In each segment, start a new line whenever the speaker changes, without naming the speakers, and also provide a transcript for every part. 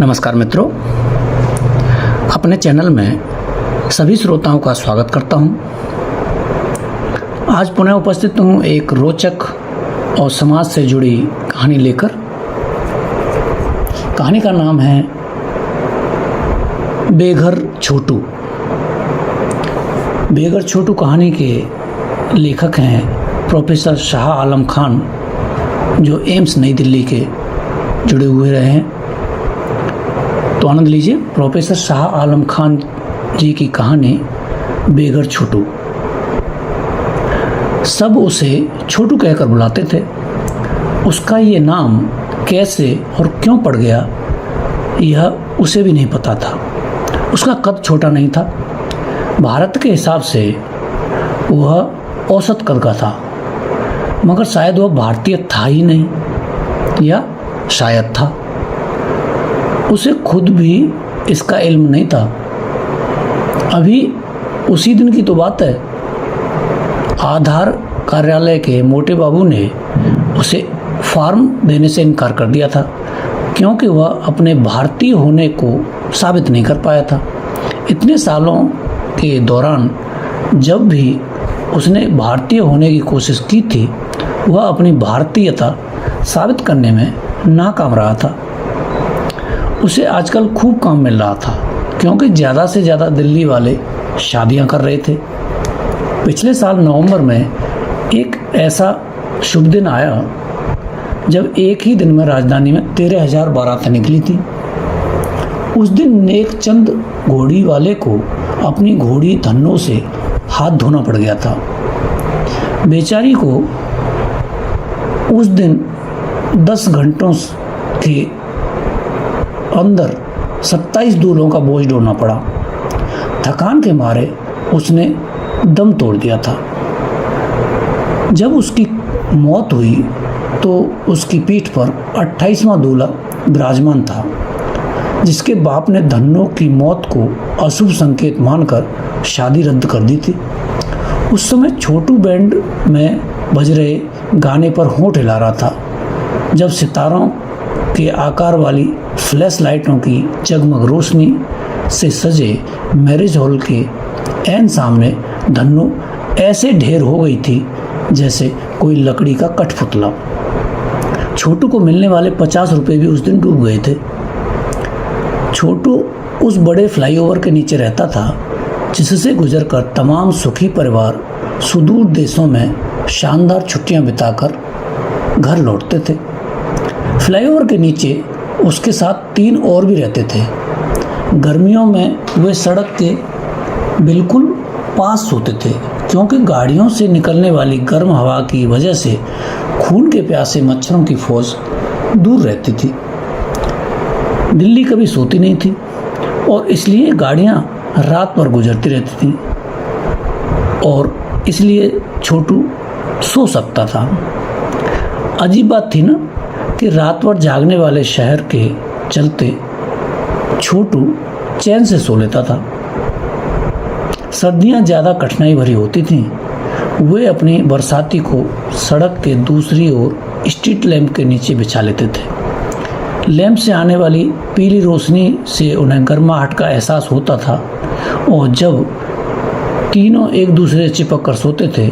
नमस्कार मित्रों, अपने चैनल में सभी श्रोताओं का स्वागत करता हूं। आज पुनः उपस्थित हूं एक रोचक और समाज से जुड़ी कहानी लेकर। कहानी का नाम है बेघर छोटू। बेघर छोटू कहानी के लेखक हैं प्रोफेसर शाह आलम खान, जो एम्स नई दिल्ली के जुड़े हुए रहे हैं। तो आनंद लीजिए प्रोफेसर शाह आलम खान जी की कहानी बेघर छोटू। सब उसे छोटू कहकर बुलाते थे। उसका ये नाम कैसे और क्यों पड़ गया, यह उसे भी नहीं पता था। उसका कद छोटा नहीं था। भारत के हिसाब से वह औसत कद का था, मगर शायद वह भारतीय था ही नहीं, या शायद था। उसे खुद भी इसका इल्म नहीं था। अभी उसी दिन की तो बात है, आधार कार्यालय के मोटे बाबू ने उसे फॉर्म देने से इनकार कर दिया था, क्योंकि वह अपने भारतीय होने को साबित नहीं कर पाया था। इतने सालों के दौरान जब भी उसने भारतीय होने की कोशिश की थी, वह अपनी भारतीयता साबित करने में नाकाम रहा था। उसे आजकल खूब काम मिल रहा था, क्योंकि ज़्यादा से ज़्यादा दिल्ली वाले शादियां कर रहे थे। पिछले साल नवंबर में एक ऐसा शुभ दिन आया जब एक ही दिन में राजधानी में 13,000 बारातें निकली थी। उस दिन नेक चंद घोड़ी वाले को अपनी घोड़ी धन्नों से हाथ धोना पड़ गया था। बेचारी को उस दिन 10 घंटों के अंदर 27 दूल्हों का बोझ ढोना पड़ा। थकान के मारे उसने दम तोड़ दिया था। जब उसकी मौत हुई तो उसकी पीठ पर 28वां दूल्हा विराजमान था, जिसके बाप ने धन्नों की मौत को अशुभ संकेत मानकर शादी रद्द कर दी थी। उस समय छोटू बैंड में बज रहे गाने पर होंठ हिला रहा था, जब सितारों के आकार वाली फ्लैश लाइटों की जगमग रोशनी से सजे मैरिज हॉल के ऐन सामने धन्नो ऐसे ढेर हो गई थी जैसे कोई लकड़ी का कठपुतला। छोटू को मिलने वाले 50 रुपये भी उस दिन डूब गए थे। छोटू उस बड़े फ्लाईओवर के नीचे रहता था, जिससे गुजरकर तमाम सुखी परिवार सुदूर देशों में शानदार छुट्टियां बिताकर घर लौटते थे। फ्लाईओवर के नीचे उसके साथ 3 और भी रहते थे। गर्मियों में वे सड़क के बिल्कुल पास सोते थे, क्योंकि गाड़ियों से निकलने वाली गर्म हवा की वजह से खून के प्यासे मच्छरों की फौज दूर रहती थी। दिल्ली कभी सोती नहीं थी, और इसलिए गाड़ियां रात भर गुजरती रहती थीं, और इसलिए छोटू सो सकता था। अजीब बात थी ना कि रात भर जागने वाले शहर के चलते छोटू चैन से सो लेता था। सर्दियां ज़्यादा कठिनाई भरी होती थीं। वे अपनी बरसाती को सड़क के दूसरी ओर स्ट्रीट लैंप के नीचे बिछा लेते थे। लैंप से आने वाली पीली रोशनी से उन्हें गर्माहट का एहसास होता था, और जब तीनों एक दूसरे से चिपक कर सोते थे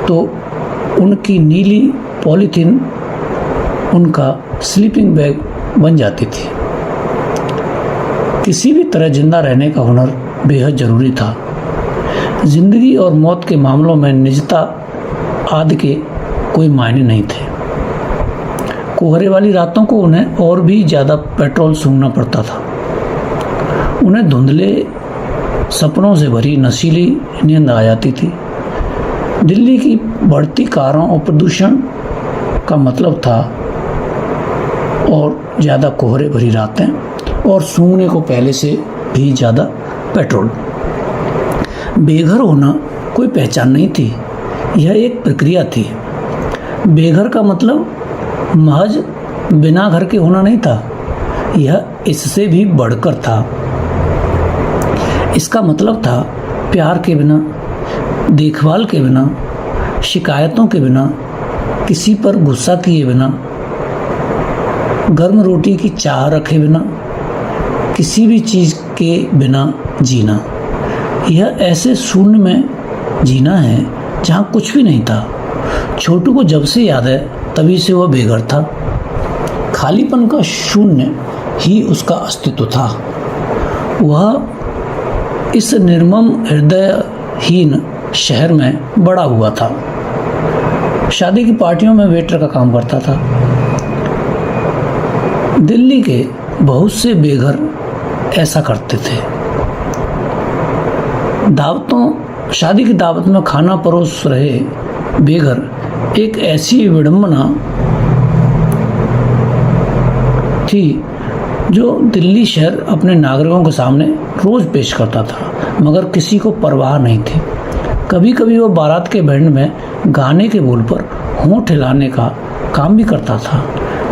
तो उनकी नीली पॉलीथीन उनका स्लीपिंग बैग बन जाती थी। किसी भी तरह जिंदा रहने का हुनर बेहद जरूरी था। जिंदगी और मौत के मामलों में निजता आदि के कोई मायने नहीं थे। कोहरे वाली रातों को उन्हें और भी ज़्यादा पेट्रोल सूंघना पड़ता था। उन्हें धुंधले सपनों से भरी नशीली नींद आ जाती थी। दिल्ली की बढ़ती कारों और प्रदूषण का मतलब था और ज़्यादा कोहरे भरी रातें, और सूंघने को पहले से भी ज़्यादा पेट्रोल। बेघर होना कोई पहचान नहीं थी, यह एक प्रक्रिया थी। बेघर का मतलब महज बिना घर के होना नहीं था, यह इससे भी बढ़कर था। इसका मतलब था प्यार के बिना, देखभाल के बिना, शिकायतों के बिना, किसी पर गुस्सा किए बिना, गर्म रोटी की चाह रखे बिना किसी भी चीज़ के बिना जीना। यह ऐसे शून्य में जीना है जहाँ कुछ भी नहीं था। छोटू को जब से याद है तभी से वह बेघर था। खालीपन का शून्य ही उसका अस्तित्व था। वह इस निर्मम हृदयहीन शहर में बड़ा हुआ था। शादी की पार्टियों में वेटर का काम करता था। दिल्ली के बहुत से बेघर ऐसा करते थे। शादी की दावत में खाना परोस रहे बेघर एक ऐसी विडंबना थी जो दिल्ली शहर अपने नागरिकों के सामने रोज पेश करता था, मगर किसी को परवाह नहीं थी। कभी कभी वो बारात के बैंड में गाने के बोल पर होंठ हिलाने का काम भी करता था,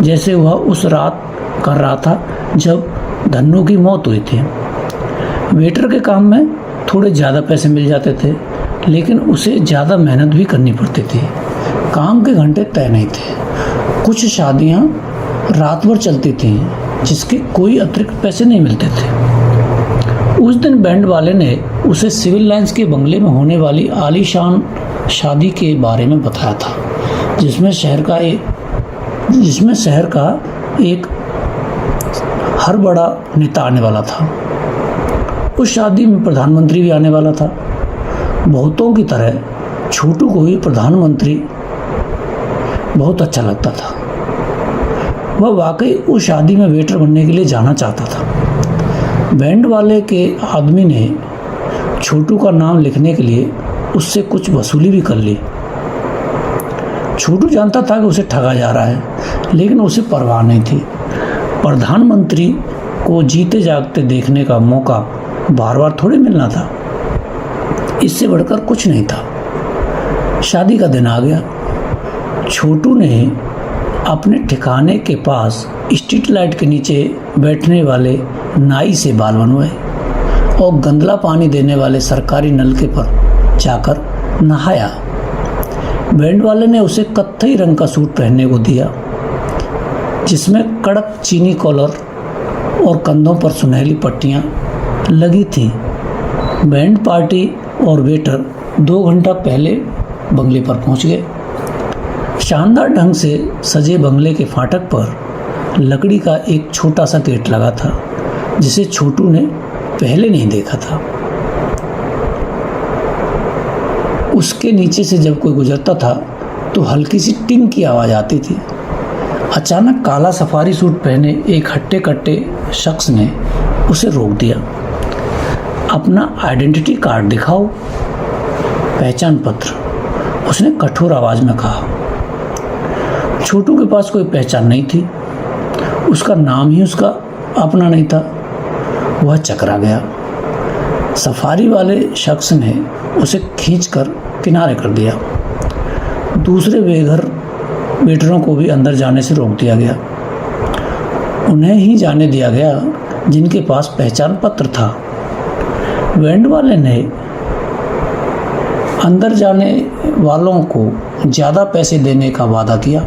जैसे वह उस रात कर रहा था जब धन्नू की मौत हुई थी। वेटर के काम में थोड़े ज़्यादा पैसे मिल जाते थे, लेकिन उसे ज़्यादा मेहनत भी करनी पड़ती थी। काम के घंटे तय नहीं थे। कुछ शादियाँ रात भर चलती थीं, जिसके कोई अतिरिक्त पैसे नहीं मिलते थे। उस दिन बैंड वाले ने उसे सिविल लाइंस के बंगले में होने वाली आलीशान शादी के बारे में बताया था, जिसमें शहर का एक हर बड़ा नेता आने वाला था। उस शादी में प्रधानमंत्री भी आने वाला था। बहुतों की तरह छोटू को भी प्रधानमंत्री बहुत अच्छा लगता था। वह वाकई उस शादी में वेटर बनने के लिए जाना चाहता था। बैंड वाले के आदमी ने छोटू का नाम लिखने के लिए उससे कुछ वसूली भी कर ली। छोटू जानता था कि उसे ठगा जा रहा है, लेकिन उसे परवाह नहीं थी। प्रधानमंत्री को जीते जागते देखने का मौका बार बार थोड़ी मिलना था। इससे बढ़कर कुछ नहीं था। शादी का दिन आ गया। छोटू ने अपने ठिकाने के पास स्ट्रीट लाइट के नीचे बैठने वाले नाई से बाल बनवाए और गंदला पानी देने वाले सरकारी नलके पर जाकर नहाया। बैंड वाले ने उसे कत्थई रंग का सूट पहनने को दिया, जिसमें कड़क चीनी कॉलर और कंधों पर सुनहरी पट्टियां लगी थीं। बैंड पार्टी और वेटर 2 घंटा पहले बंगले पर पहुंच गए। शानदार ढंग से सजे बंगले के फाटक पर लकड़ी का एक छोटा सा गेट लगा था, जिसे छोटू ने पहले नहीं देखा था। उसके नीचे से जब कोई गुजरता था तो हल्की सी टिंग की आवाज़ आती थी। अचानक काला सफारी सूट पहने एक हट्टे कट्टे शख्स ने उसे रोक दिया। अपना आइडेंटिटी कार्ड दिखाओ, पहचान पत्र, उसने कठोर आवाज़ में कहा। छोटू के पास कोई पहचान नहीं थी। उसका नाम ही उसका अपना नहीं था। वह चकरा गया। सफारी वाले शख्स ने उसे खींचकर किनारे कर दिया। दूसरे वेटरों को भी अंदर जाने से रोक दिया गया। उन्हें ही जाने दिया गया जिनके पास पहचान पत्र था। बैंड वाले ने अंदर जाने वालों को ज़्यादा पैसे देने का वादा किया।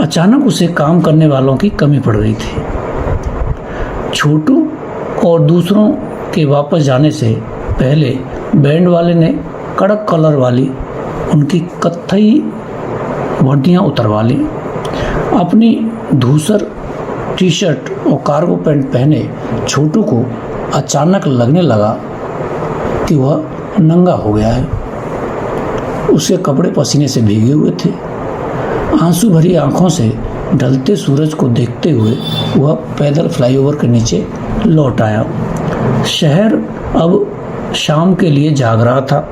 अचानक उसे काम करने वालों की कमी पड़ गई थी। छोटू और दूसरों के वापस जाने से पहले बैंड वाले ने कड़क कलर वाली उनकी कत्थई वर्दियाँ उतरवा ली। अपनी धूसर टी शर्ट और कार्गो पैंट पहने छोटू को अचानक लगने लगा कि वह नंगा हो गया है। उसके कपड़े पसीने से भीगे हुए थे। आंसू भरी आंखों से ढलते सूरज को देखते हुए वह पैदल फ्लाईओवर के नीचे लौट आया। शहर अब शाम के लिए जाग रहा था।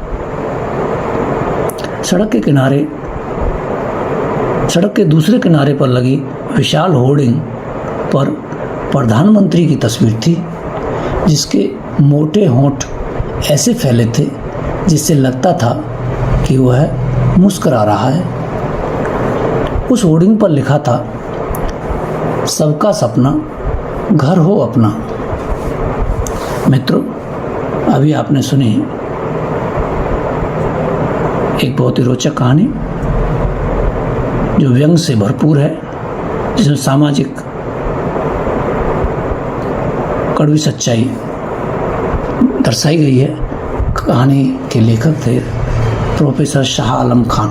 सड़क के दूसरे किनारे पर लगी विशाल होर्डिंग पर प्रधानमंत्री की तस्वीर थी, जिसके मोटे होंठ ऐसे फैले थे जिससे लगता था कि वह मुस्कुरा रहा है। उस होर्डिंग पर लिखा था, सबका सपना घर हो अपना। मित्रों, अभी आपने सुनी एक बहुत ही रोचक कहानी जो व्यंग से भरपूर है, जिसमें सामाजिक कड़वी सच्चाई दर्शाई गई है। कहानी के लेखक थे प्रोफेसर शाह आलम खान।